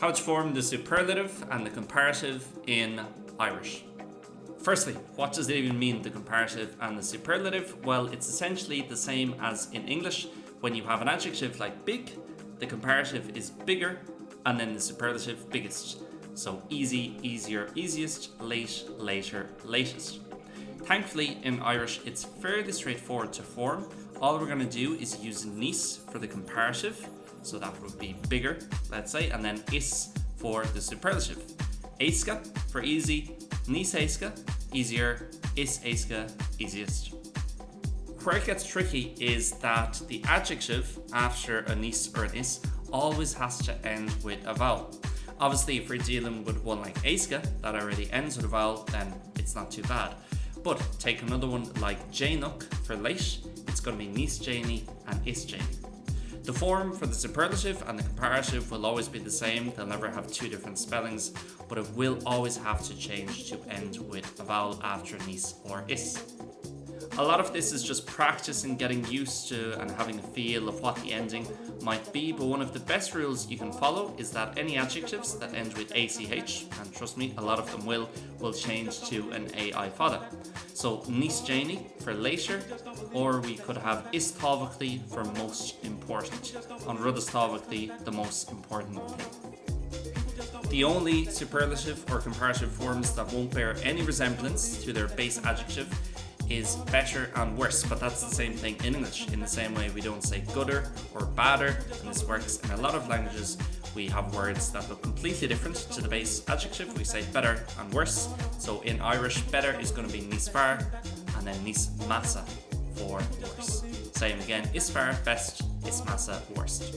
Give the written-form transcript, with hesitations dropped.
How to form the superlative and the comparative in Irish. Firstly, what does it even mean, the comparative and the superlative? Well, it's essentially the same as in English. When you have an adjective like big, the comparative is bigger, and then the superlative biggest. So easy, easier, easiest, late, later, latest. Thankfully, in Irish, it's fairly straightforward to form. All we're going to do is use NÍOS for the comparative, so that would be bigger, let's say, and then is for the superlative. Éasca for easy, NÍOS éasca, easier, is éasca, easiest. Where it gets tricky is that the adjective after a NÍOS or an is always has to end with a vowel. Obviously, if we're dealing with one like éasca that already ends with a vowel, then it's not too bad. But take another one like Jainuk for late, it's going to be NÍOS Janie and is Janie. The form for the superlative and the comparative will always be the same. They'll never have two different spellings, but it will always have to change to end with a vowel after NÍOS or is. A lot of this is just practice and getting used to and having a feel of what the ending might be, but one of the best rules you can follow is that any adjectives that end with ACH, and trust me, a lot of them will change to an AI fada. So NÍOS Janie for later, or we could have is tábhachtach for most important, on rud tábhachtach, the most important thing. The only superlative or comparative forms that won't bear any resemblance to their base adjective is better and worse, but that's the same thing in English. In the same way, we don't say gooder or badder, and this works in a lot of languages. We have words that look completely different to the base adjective. We say better and worse. So in Irish, better is going to be níos fearr, and then níos massa for worse. Same again, is fearr best, is massa worst.